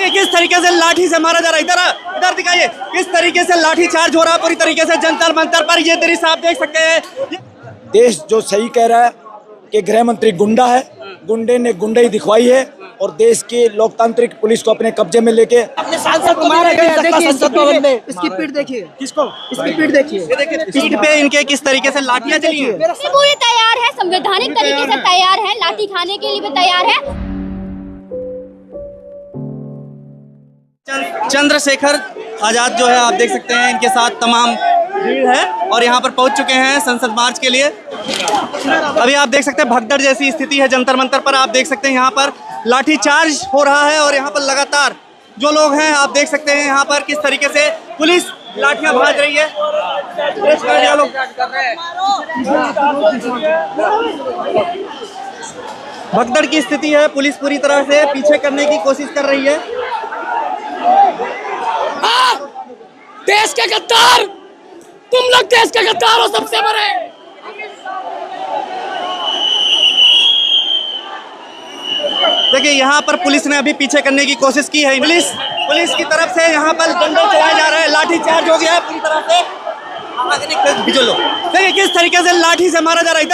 देखिए किस तरीके से लाठी से मारा जा रहा है। इधर दिखाइए किस तरीके से लाठी चार्ज हो रहा है पूरी तरीके से जंतर मंतर पर। ये दृश्य आप देख सकते हैं। देश जो सही कह रहा है कि गृह मंत्री गुंडा है, गुंडे ने गुंडाई दिखवाई है और देश की लोकतांत्रिक पुलिस को अपने कब्जे में लेके अपने सांसद को मारा गया। देखिए संसद भवन में इसकी पीठ देखिए। किसको? इसकी पीठ देखिए। ये देखिए पीठ पे इनके किस तरीके से लाठियां चली हैं। पूरी तैयार है, संवैधानिक तरीके से तैयार है, लाठी खाने के लिए भी तैयार है। चंद्रशेखर आजाद जो है आप देख सकते हैं, इनके साथ तमाम भीड़ है और यहाँ पर पहुंच चुके हैं संसद मार्च के लिए। अभी आप देख सकते हैं भगदड़ जैसी स्थिति है जंतर मंतर पर। आप देख सकते हैं यहाँ पर लाठी चार्ज हो रहा है और यहाँ पर लगातार जो लोग हैं आप देख सकते हैं यहाँ पर किस तरीके से पुलिस लाठियां भाज रही है। भगदड़ की स्थिति है, पुलिस पूरी तरह से पीछे करने की कोशिश कर रही है। देश के गद्दार, तुम लोग देश के गद्दार हो सबसे बड़े। देखिए यहाँ पर पुलिस ने अभी पीछे करने की कोशिश की है। पुलिस की तरफ से यहाँ पर डंडे चलाए जा रहे हैं, लाठी चार्ज हो गया है पूरी तरह से। देखिए किस तरीके से लाठी से मारा जा रहा है।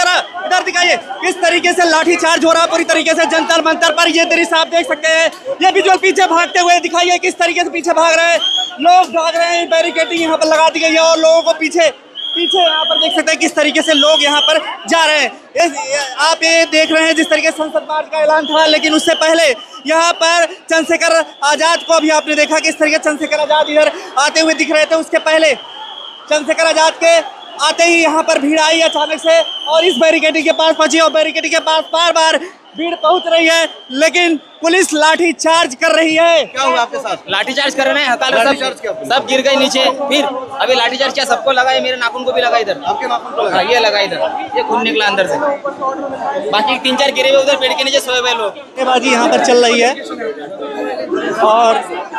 इधर दिखाइए किस तरीके से लाठी चार्ज हो रहा है पूरी तरीके से जंतर मंतर पर। ये दृश्य आप देख सकते हैं। ये विजुअल पीछे भागते हुए दिखाइए किस तरीके से पीछे भाग रहे हैं लोग, भाग रहे हैं। बैरिकेडिंग यहाँ पर लगा दी गई है और लोगों को पीछे यहाँ पर देख सकते हैं किस तरीके से लोग यहाँ पर जा रहे हैं। आप ये देख रहे हैं जिस तरीके से संसद मार्च का ऐलान था, लेकिन उससे पहले यहाँ पर चंद्रशेखर आजाद को भी आपने देखा किस तरीके से चंद्रशेखर आजाद इधर आते हुए दिख रहे थे। उसके पहले चंद्रशेखर आजाद के आते ही यहाँ पर भीड़ आई अचानक से और इस बैरिकेडिंग के पास पहुंची और बैरिकेडिंग के पास बार बार भीड़ पहुंच रही है, लेकिन पुलिस लाठी चार्ज कर रही है। क्या हुआ आपके साथ? लाठी चार्ज कर रहे हैं, सब गिर गए नीचे। फिर अभी लाठी चार्ज किया, सबको लगा, मेरे नाखून को भी लगा इधर। आपके नाखून को लगा? हाँ, ये लगा इधर, ये खून निकला अंदर से। बाकी 3-4 गिरे हुए उधर पेड़ के नीचे सोए हुए लोग। बाजी यहाँ पर चल रही है और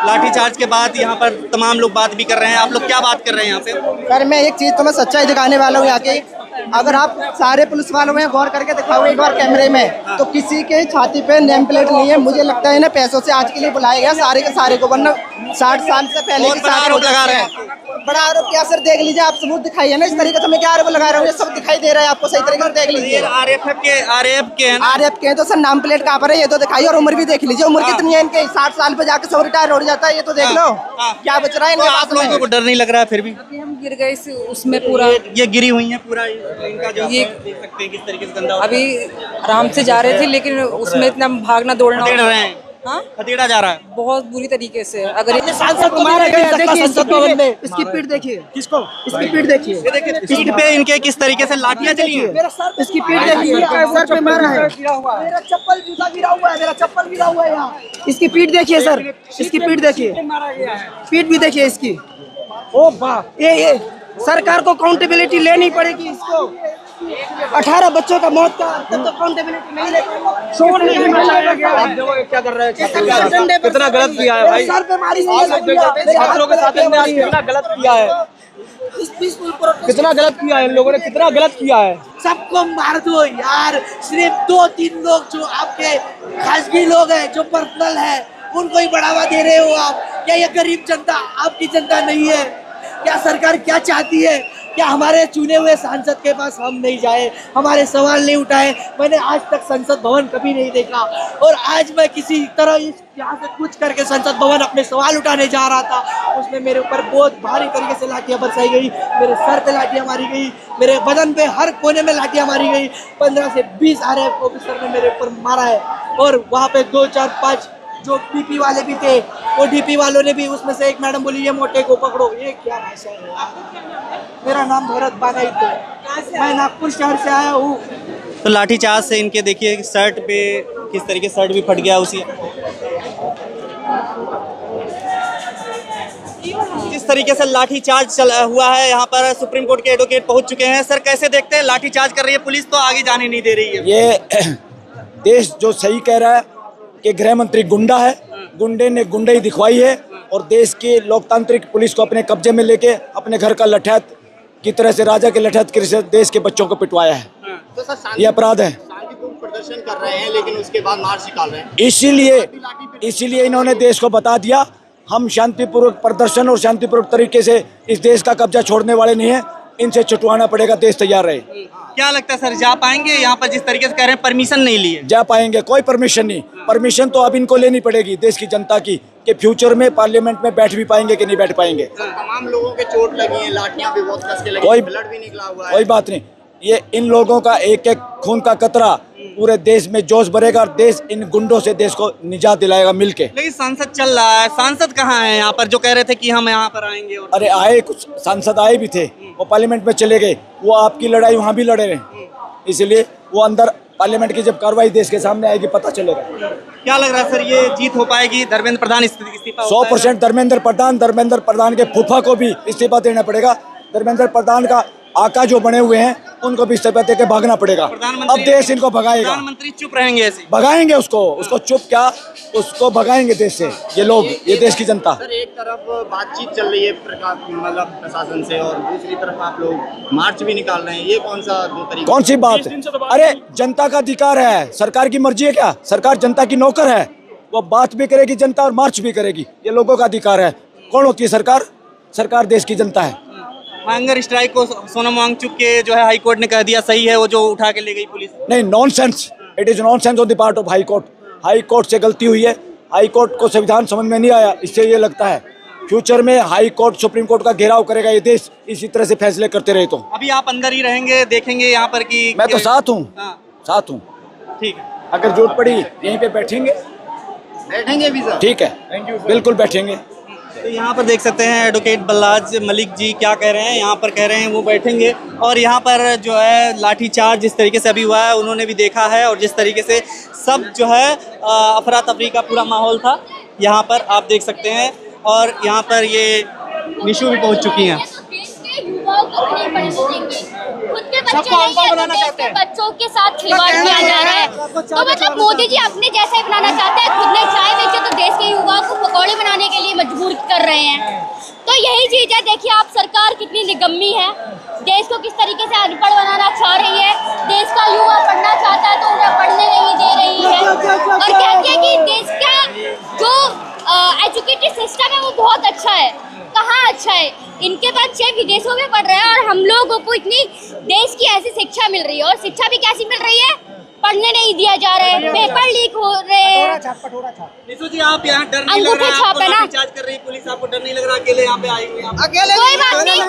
लाठी चार्ज के बाद यहाँ पर तमाम लोग बात भी कर रहे हैं। आप लोग क्या बात कर रहे हैं यहाँ पे? सर मैं एक चीज तो मैं सच्चाई दिखाने वाला हूँ यहाँ के। अगर आप सारे पुलिस वालों में गौर करके दिखाओ एक बार कैमरे में, तो किसी के छाती पे नेम प्लेट नहीं है। मुझे लगता है ना पैसों से आज के लिए बुलाया गया सारे के सारे को, वरना 60 साल से पहले बहुत बड़ा आरोप लगा रहे हैं। बड़ा आरोप क्या सर? देख लीजिए, आप सबूत दिखाइए ना। इस तरीके से मैं क्या आरोप लगा रहा हूँ, ये सब दिखाई दे रहा है आपको, सही तरीके से देख लीजिए। आरएएफ के तो सर नाम प्लेट कहाँ पर है ये तो दिखाइए, और उम्र भी देख लीजिए। उम्र कितनी है इनके? 60 साल पे जाके सब रिटायर हो जाता है, ये तो देख लो क्या बच रहा है इनके पास। आप लोगों को डर नहीं लग रहा है फिर भी? हम गिर गए उसमें पूरा, ये गिरी हुई है पूरा इनका जो ये देख सकते हैं किस तरीके से गंदा। अभी आराम से जा रहे थे लेकिन उसमें इतना भागना दौड़ना रहे हैं। हाँ, खदेड़ा जा रहा है बहुत बुरी तरीके से। अगर अपने सांसद को मारा गया। देखिए संसद भवन में इसकी पीठ देखिए। किसको? इसकी पीठ देखिए। ये देखिए पीठ पे इनके किस तरीके से लाठियां चली हैं। इसकी पीठ देखिए, सर पे मारा है। मेरा चप्पल जूता गिरा हुआ है, मेरा चप्पल गिरा हुआ है यहाँ। इसकी पीठ देखिए सर, इसकी पीठ देखिए, पीठ भी देखिए इसकी। ओ वाह, ये सरकार को अकाउंटेबिलिटी लेनी पड़ेगी इसको। 18 बच्चों का मौत का तब तो अकाउंटेबिलिटी नहीं लेते। क्या कर रहे हैं? कितना गलत किया है भाई, सर पे मारी छात्रों के साथ कितना गलत किया है, कितना गलत किया है इन लोगों ने, कितना गलत किया है। सबको मार दो यार। सिर्फ 2-3 लोग जो आपके खासगी लोग हैं, जो पर्सनल है, उनको ही बढ़ावा दे रहे हो आप। क्या ये गरीब जनता आपकी जनता नहीं है? क्या सरकार क्या चाहती है? क्या हमारे चुने हुए सांसद के पास हम नहीं जाए, हमारे सवाल नहीं उठाए? मैंने आज तक संसद भवन कभी नहीं देखा और आज मैं किसी तरह यहाँ से कुछ करके संसद भवन अपने सवाल उठाने जा रहा था। उसमें मेरे ऊपर बहुत भारी तरीके से लाठियाँ बरसाई गई, मेरे सर पे लाठियाँ मारी गई, मेरे बदन पे हर कोने में लाठियाँ मारी गई। 15 से 20 आरएएफ ऑफिसर ने मेरे ऊपर मारा है और वहाँ पे 2, 4, 5 जो डीपी वाले भी थे, वो डीपी वालों ने भी, उसमें से एक मैडम बोली ये मोटे को पकड़ो। ये क्या भाषा है? मेरा नाम भरत बानाई है, मैं नागपुर शहर से आया हूँ। तो लाठी चार्ज से इनके देखिए शर्ट पे किस तरीके शर्ट भी फट गया उसी। किस तरीके से लाठी चार्ज हुआ है यहाँ पर सुप्रीम कोर्ट के एडवोकेट पहुँच चुके हैं। सर कैसे देखते हैं? लाठी चार्ज कर रही है पुलिस तो आगे जाने नहीं दे रही है। ये देश जो सही कह रहा है कि गृह मंत्री गुंडा है, गुंडे ने गुंडाई दिखवाई है और देश की लोकतांत्रिक पुलिस को अपने कब्जे में लेके अपने घर का लठैत की तरह से, राजा के लठैत की तरह से देश के बच्चों को पिटवाया है। ये अपराध है। प्रदर्शन कर रहे हैं लेकिन उसके बाद मार्च निकाल रहे हैं। इसीलिए इन्होंने देश को बता दिया, हम शांतिपूर्वक प्रदर्शन और शांतिपूर्वक तरीके से इस देश का कब्जा छोड़ने वाले नहीं है, इनसे छुटवाना पड़ेगा, देश तैयार रहे। क्या लगता है सर, जा पाएंगे यहाँ पर? जिस तरीके से कह रहे हैं परमिशन नहीं ली है। जा पाएंगे, कोई परमिशन नहीं। परमिशन तो अब इनको लेनी पड़ेगी देश की जनता की, कि फ्यूचर में पार्लियामेंट में बैठ भी पाएंगे कि नहीं बैठ पाएंगे। तमाम लोगों के चोट लगी है, लाठियां भी बहुत कस के लगी, कोई ब्लड भी निकला हुआ है। कोई बात नहीं, ये इन लोगों का एक एक खून का कतरा पूरे देश में जोश भरेगा और देश इन गुंडों से देश को निजात दिलाएगा मिलके। लेकिन संसद चल रहा है, सांसद कहाँ है यहाँ पर जो कह रहे थे कि हम यहाँ पर आएंगे? और अरे आए, कुछ सांसद आए भी थे, वो पार्लियामेंट में चले गए, वो आपकी लड़ाई वहाँ भी लड़े रहे, इसलिए वो अंदर पार्लियामेंट की जब कार्रवाई देश के सामने आएगी पता चलेगा। क्या लग रहा है सर, ये जीत हो पाएगी? धर्मेंद्र प्रधान इस्तीफा 100% धर्मेंद्र प्रधान के फूफा को भी इस्तीफा देना पड़ेगा। धर्मेंद्र प्रधान का आका जो बने हुए हैं उनको भी इस्तीफा देके भागना पड़ेगा। अब देश इनको भगाएगा। प्रधानमंत्री चुप रहेंगे ऐसे? भगाएंगे उसको चुप क्या, उसको भगाएंगे देश से ये लोग, ये देश की जनता। सर एक तरफ बातचीत चल रही है मतलब प्रशासन से और दूसरी तरफ आप लोग मार्च भी निकाल रहे हैं, ये कौन सा दो तरीका? कौन सी बात? अरे जनता का अधिकार है, सरकार की मर्जी है क्या? सरकार जनता की नौकर है, वो बात भी करेगी जनता और मार्च भी करेगी, ये लोगों का अधिकार है। कौन होती है सरकार? सरकार देश की जनता है। हंगर स्ट्राइक को सोनम वांगचुक के जो है हाई कोर्ट ने कह दिया सही है, वो जो उठा के ले गई पुलिस। नहीं, nonsense, it is nonsense on the part of high court. High court से गलती हुई है, हाई कोर्ट को संविधान समझ में नहीं आया, इससे ये लगता है फ्यूचर में हाई कोर्ट सुप्रीम कोर्ट का घेराव करेगा ये देश, इसी तरह से फैसले करते रहे तो। अभी आप अंदर ही रहेंगे, देखेंगे यहाँ पर कि मैं तो साथ हूँ, साथ हूँ। ठीक है, अगर जरूरत पड़ी यहीं पे बैठेंगे भी सर। ठीक है, बिल्कुल बैठेंगे। तो यहाँ पर देख सकते हैं एडवोकेट बल्लाज मलिक जी क्या कह रहे हैं, यहाँ पर कह रहे हैं वो बैठेंगे। और यहाँ पर जो है लाठीचार्ज जिस तरीके से अभी हुआ है उन्होंने भी देखा है, और जिस तरीके से सब जो है अफरा तफरी का पूरा माहौल था यहाँ पर आप देख सकते हैं। और यहाँ पर ये निशु भी पहुँच चुकी हैं। खुद के बच्चे नहीं है, बच्चों के साथ खिलवाड़ किया जा रहा है। तो मतलब मोदी जी अपने जैसा ही बनाना चाहते हैं, खुद ने चाय बेचे तो देश के युवाओं को पकौड़े बनाने के लिए मजबूर कर रहे हैं। तो यही चीज है, देखिए आप सरकार कितनी निगम्मी है, देश को किस तरीके से अनपढ़ बनाना चाह रही है। देश का युवा पढ़ना चाहता है तो उन्हें पढ़ने नहीं दे रही है, और कहती है कि देश का जो एजुकेटेड सिस्टम है वो बहुत अच्छा है। कहाँ अच्छा है? इनके बच्चे विदेशों में पढ़ रहे हैं और हम लोगों को इतनी देश की ऐसी शिक्षा मिल रही है, और शिक्षा भी कैसी मिल रही है? पढ़ने नहीं दिया जा रहा है, पेपर लीक हो रहे हैं। निशु जी आप यहाँ डर नहीं लग रहा है? आपको लाठीचार्ज कर रही पुलिस, आपको डर नहीं लग रहा? अकेले यहाँ पे आए हुए हैं? अकेले कोई बात नहीं,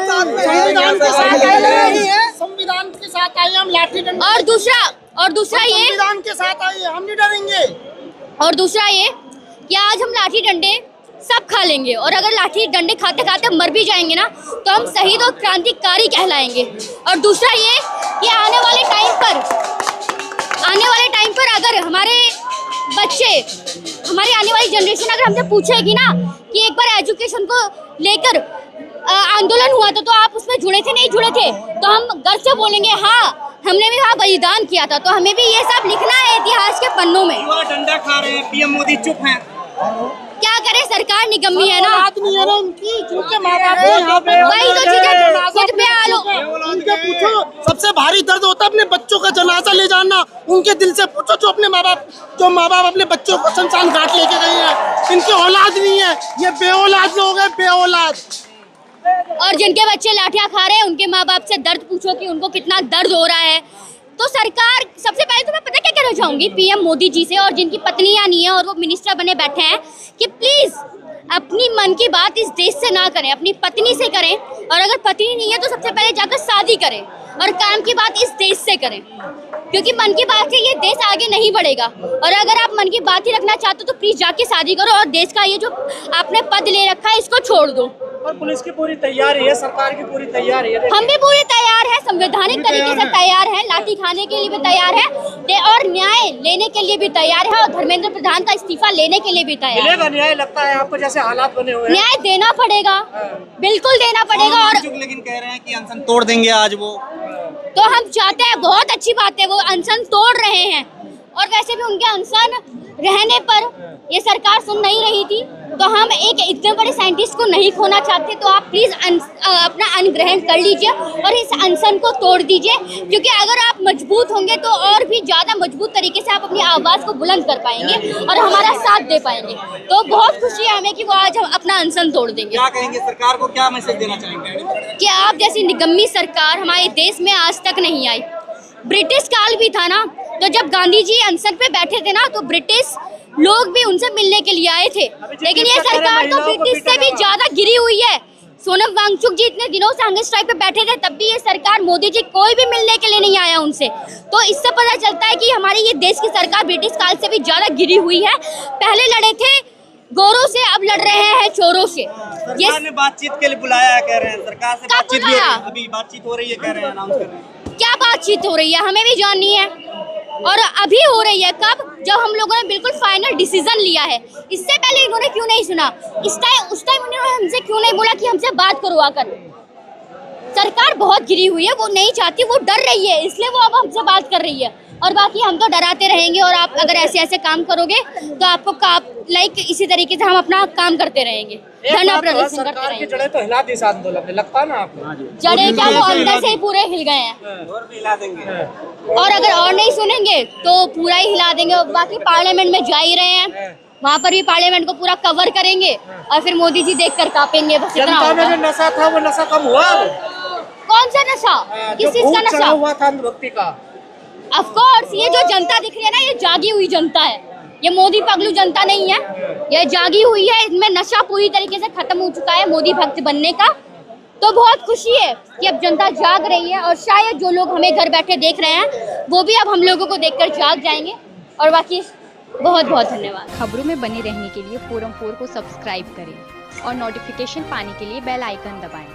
संविधान के साथ आए हम, लाठी डंडा और दूसरा ये संविधान के साथ आइए, हम नहीं डरेंगे। और दूसरा ये कि आज हम लाठी डंडे सब खा लेंगे, और अगर लाठी डंडे खाते खाते मर भी जाएंगे ना तो हम शहीद और क्रांतिकारी कहलाएंगे। और दूसरा ये कि आने वाले टाइम पर अगर हमारे बच्चे, हमारी आने वाली जनरेशन अगर हमसे पूछेगी ना कि एक बार एजुकेशन को लेकर आंदोलन हुआ तो आप उसमें जुड़े थे नहीं जुड़े थे, तो हम गर्व से बोलेंगे हाँ हमने भी वहाँ बलिदान किया था। तो हमें भी ये सब लिखना है इतिहास के पन्नों में। डंडा खा रहे हैं, पीएम मोदी चुप हैं, क्या करे, सरकार निगम्मी है ना। आदमी है ना उनकी, जिनके माँ बाप यहाँ पे वही तो चीजें खुद पे आलो। उनके पूछो, सबसे भारी दर्द होता है अपने बच्चों का जनाजा ले जाना। उनके दिल से पूछो जो अपने माँ बाप अपने बच्चों को शमशान घाट लेके गए हैं, इनकी औलाद नहीं है, ये बेऔलाद लोग हैं, बेऔलाद। और जिनके बच्चे लाठियां खा रहे हैं उनके माँ बाप से दर्द पूछो कि उनको कितना दर्द हो रहा है। तो सरकार, सबसे पहले तो मैं पता क्या कहना चाहूंगी पीएम मोदी जी से, और जिनकी पत्नियां नहीं है और वो मिनिस्टर बने बैठे हैं, कि प्लीज अपनी मन की बात इस देश से ना करें, अपनी पत्नी से करें। और अगर पत्नी नहीं है तो सबसे पहले जाकर शादी करें, और काम की बात इस देश से करें, क्योंकि मन की बात से ये देश आगे नहीं बढ़ेगा। और अगर आप मन की बात ही रखना चाहते हो तो प्लीज जाके शादी करो, और देश का ये जो आपने पद ले रखा है इसको छोड़ दो। और पुलिस की पूरी तैयारी है, सरकार की पूरी तैयारी है, हम भी पूरी तैयार है, संवैधानिक तरीके से तैयार है, लाठी खाने के लिए भी तैयार है, और न्याय लेने के लिए भी तैयार है, और धर्मेंद्र प्रधान का इस्तीफा लेने के लिए भी तैयार है। मिलेगा न्याय? लगता है आपको जैसे हालात बने हुए हैं? न्याय देना पड़ेगा, बिल्कुल देना पड़ेगा। और लेकिन कह रहे हैं कि अनशन तोड़ देंगे आज वो। तो हम चाहते हैं, बहुत अच्छी बात है, वो अनशन तोड़ रहे हैं। और वैसे भी उनके अनशन रहने पर ये सरकार सुन नहीं रही थी, तो हम एक इतने बड़े साइंटिस्ट को नहीं खोना चाहते, तो आप प्लीज अपना अनग्रहण कर लीजिए और इस अनशन को तोड़ दीजिए, क्योंकि अगर आप मजबूत होंगे तो और भी ज्यादा मजबूत तरीके से आप अपनी आवाज को बुलंद कर पाएंगे और हमारा साथ दे पाएंगे। तो बहुत खुशी है हमें कि वो आज हम अपना अनशन तोड़ देंगे। क्या कहेंगे सरकार को, क्या मैसेज देना चाहेंगे कि आप जैसी निगम्मी सरकार हमारे देश में आज तक नहीं आई। ब्रिटिश काल भी था ना, तो जब गांधी जी अनशन पे बैठे थे ना, तो ब्रिटिश लोग भी उनसे मिलने के लिए आए थे, लेकिन ये सरकार तो ब्रिटिश से भी ज्यादा गिरी हुई है। सोनम वांगचुक जी इतने दिनों से हंगर स्ट्राइक पे बैठे थे, तब भी ये सरकार, मोदी जी कोई भी मिलने के लिए नहीं आया उनसे। तो इससे पता चलता है कि हमारी ये देश की सरकार ब्रिटिश काल से भी ज्यादा गिरी हुई है। पहले लड़े थे गोरों से, अब लड़ रहे हैं चोरों से। सरकार ने बातचीत के लिए बुलाया है, कह रहे हैं सरकार से बातचीत भी अभी बातचीत हो रही है, कह रहे हैं, अनाउंस कर रहे हैं। क्या बातचीत हो रही है हमें भी जाननी है, और अभी हो रही है कब, जब हम लोगों ने बिल्कुल फाइनल डिसीजन लिया है। इससे पहले इन्होंने क्यों नहीं सुना? उस टाइम उन्होंने हमसे क्यों नहीं बोला कि हमसे बात करो आकर? सरकार बहुत गिरी हुई है, वो नहीं चाहती, वो डर रही है, इसलिए वो अब हमसे बात कर रही है। और बाकी हम तो डराते रहेंगे, और आप अगर ऐसे ऐसे काम करोगे तो आपको इसी तरीके से हम अपना काम करते रहेंगे, धरना प्रदर्शन करते रहेंगे। जड़ें तो हिला दी इस आंदोलन ने, लगता है ना आपको? जड़ें क्या, वो अंदर से ही पूरे हिल गए हैं, और भी हिला देंगे। और अगर और नहीं सुनेंगे तो पूरा ही हिला देंगे। और बाकी पार्लियामेंट में जा ही रहे हैं, वहाँ पर भी पार्लियामेंट को पूरा कवर करेंगे, और फिर मोदी जी देखकर कांपेंगे। बस इतना जनता में जो नशा था वो नशा कम हुआ? कौन सा नशा? किस चीज का नशा हुआ था अंधभक्ति का? ऑफ कोर्स, ये जो जनता दिख रही है ना, ये जागी हुई जनता है, ये मोदी पगलू जनता नहीं है, ये जागी हुई है। इसमें नशा पूरी तरीके से खत्म हो चुका है मोदी भक्त बनने का। तो बहुत खुशी है कि अब जनता जाग रही है, और शायद जो लोग हमें घर बैठे देख रहे हैं वो भी अब हम लोगों को देखकर जाग जाएंगे। और बाकी बहुत बहुत धन्यवाद। खबरों में बने रहने के लिए फोरम 4 को सब्सक्राइब करें और नोटिफिकेशन पाने के लिए बेल आइकन दबाएं।